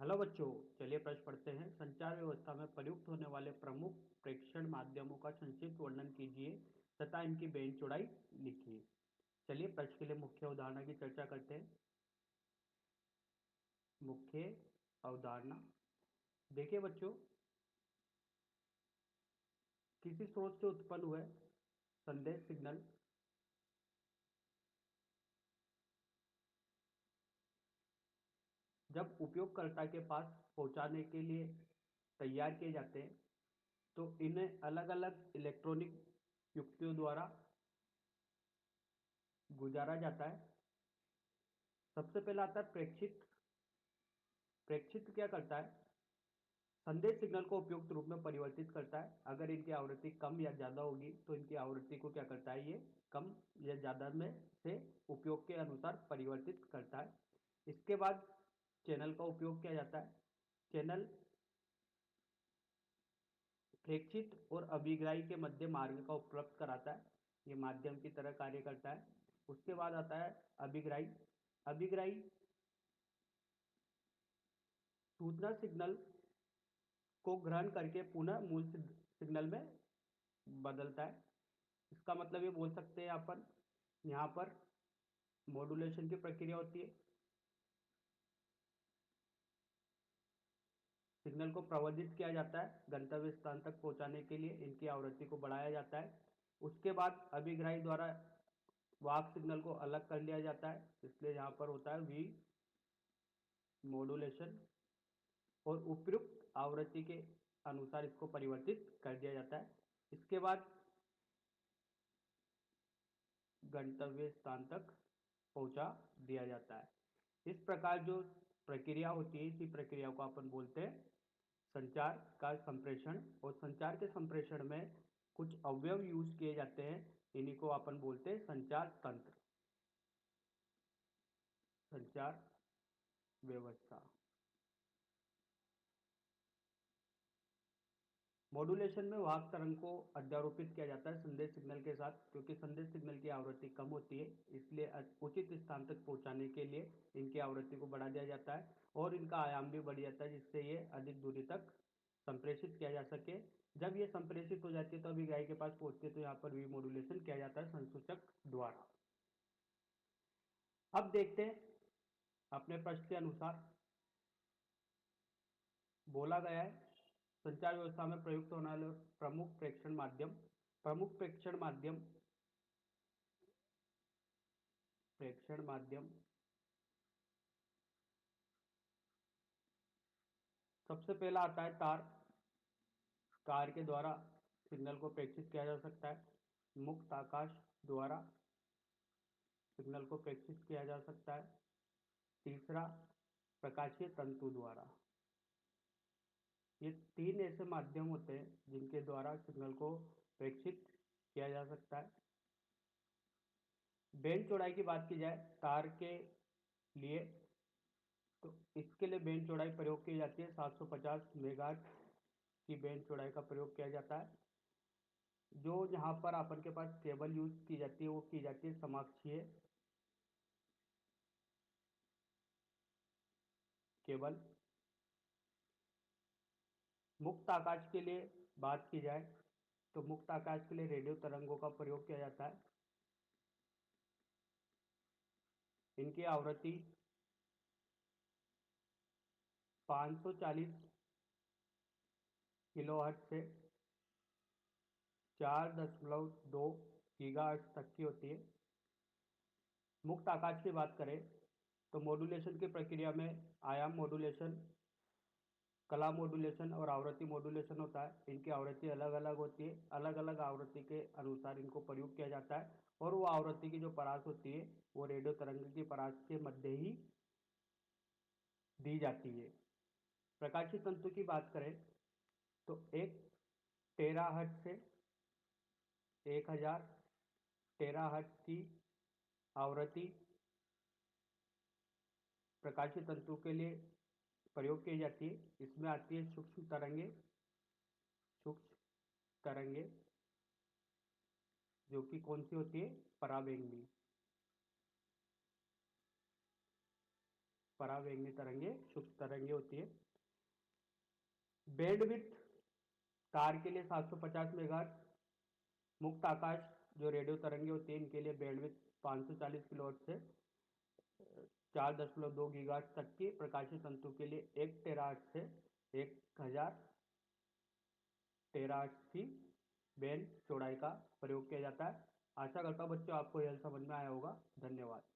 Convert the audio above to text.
Hello बच्चों, चलिए प्रश्न पढ़ते हैं। संचार व्यवस्था में प्रयुक्त होने वाले प्रमुख प्रेषण माध्यमों का संक्षिप्त वर्णन कीजिए तथा इनकी बेंच चौड़ाई लिखिए। चलिए प्रश्न के लिए मुख्य उदाहरण की चर्चा करते हैं। मुख्य अवधारणा देखिए बच्चों, किसी स्रोत से उत्पन्न हुए संदेश सिग्नल जब उपयोगकर्ता के पास पहुंचाने के लिए तैयार किए जाते हैं तो इन्हें अलग अलग इलेक्ट्रॉनिक युक्तियों द्वारा गुजारा जाता है। सबसे पहला आता है प्रेक्षित। प्रेक्षित क्या करता है? संदेश सिग्नल को उपयुक्त रूप में परिवर्तित करता है। अगर इनकी आवृत्ति कम या ज्यादा होगी तो इनकी आवृत्ति को क्या करता है, ये कम या ज्यादा में से उपयोग के अनुसार परिवर्तित करता है। इसके बाद चैनल का उपयोग किया जाता है। चैनल प्रेक्षित और अभिग्राही के मध्य मार्ग का उपलब्ध कराता है। ये माध्यम की तरह कार्य करता है। उसके बाद आता है अभिग्राही। अभिग्राही सूचना सिग्नल को ग्रहण करके पुनः मूल सिग्नल में बदलता है। इसका मतलब ये बोल सकते हैं अपन, यहाँ पर मॉड्यूलेशन की प्रक्रिया होती है। सिग्नल को प्रवर्धित किया जाता है गंतव्य स्थान तक पहुंचाने के लिए इनकी आवृत्ति को बढ़ाया जाता है। उसके बाद अभिग्राही द्वारा वाक सिग्नल को अलग कर लिया जाता है, इसलिए यहाँ पर होता है वी मॉड्यूलेशन, और उपयुक्त आवृत्ति के अनुसार इसको परिवर्तित कर दिया जाता है। इसके बाद गंतव्य स्थान तक पहुंचा दिया जाता है। इस प्रकार जो प्रक्रिया होती है, इसी प्रक्रिया को अपन बोलते हैं संचार का संप्रेषण। और संचार के संप्रेषण में कुछ अवयव यूज किए जाते हैं, इन्हीं को अपन बोलते हैं संचार तंत्र, संचार व्यवस्था। मॉड्यूलेशन में वाहक तरंग को अध्यारोपित किया जाता है संदेश सिग्नल के साथ, क्योंकि संदेश सिग्नल की आवृत्ति कम होती है, इसलिए उचित स्थान तक पहुंचाने के लिए इनकी आवृत्ति को बढ़ा दिया जाता है और इनका आयाम भी बढ़ जाता है, जिससे ये अधिक दूरी तक संप्रेषित किया जा सके। जब ये संप्रेषित हो जाती है तो अभिग्राही के पास पहुंचती है, तो यहाँ पर वी मॉड्यूलेशन किया जाता है संसूचक द्वारा। अब देखते हैं अपने प्रश्न के अनुसार बोला गया है संचार व्यवस्था में प्रयुक्त होने वाले प्रमुख प्रेषण माध्यम। प्रमुख प्रेक्षण माध्यम सबसे पहला आता है तार। तार के द्वारा सिग्नल को प्रेषित किया जा सकता है। मुक्त आकाश द्वारा सिग्नल को प्रेषित किया जा सकता है। तीसरा प्रकाशीय तंतु द्वारा। ये तीन ऐसे माध्यम होते हैं जिनके द्वारा सिग्नल को प्रेषित किया जा सकता है। बेंच चौड़ाई की बात की जाए तार के लिए, तो इसके लिए बेंच चौड़ाई प्रयोग की जाती है 750 मेगाहर्ट्ज की बेंच चौड़ाई का प्रयोग किया जाता है। जो यहाँ पर अपन के पास केबल यूज की जाती है वो की जाती है समाक्षीय केबल। मुक्त आकाश के लिए बात की जाए तो मुक्त आकाश के लिए रेडियो तरंगों का प्रयोग किया जाता है। इनकी आवृत्ति 540 किलोहर्ट्ज से 4.2 गीगाहर्ट्ज तक की होती है। मुक्त आकाश की बात करें तो मॉड्यूलेशन की प्रक्रिया में आयाम मॉड्यूलेशन, कला मॉड्यूलेशन और आवृत्ति मॉड्यूलेशन होता है। इनकी आवृत्ति अलग अलग होती है, अलग अलग आवृत्ति के अनुसार इनको प्रयोग किया जाता है और वो आवृत्ति की जो परास होती है वो रेडियो तरंग की परास के मध्य ही दी जाती है। प्रकाशीय तंतु की बात करें तो 1 टेराहर्ट्ज से 1000 टेराहर्ट्ज की आवृत्ति प्रकाशीय तंतु के लिए प्रयोग की जाती है। इसमें आती है सूक्ष्म तरंगे, सूक्ष्म तरंगे जो कि कौन सी होती है, पराबैंगनी। परावैंगनी तरंगे सूक्ष्म तरंगे होती है। बैंडविड्थ तार के लिए 750 मेगाहर्ट्ज। मुक्त आकाश जो रेडियो तरंगे होती है इनके लिए बैंडविड्थ 540 किलोहर्ट्ज से 4.2 गीगाहर्ट्ज तक की, प्रकाशीय तंतु के लिए 1 टेराहर्ट्ज से 1000 टेराहर्ट्ज की बैंड चौड़ाई का प्रयोग किया जाता है। आशा करता हूँ बच्चों आपको यह समझ में आया होगा। धन्यवाद।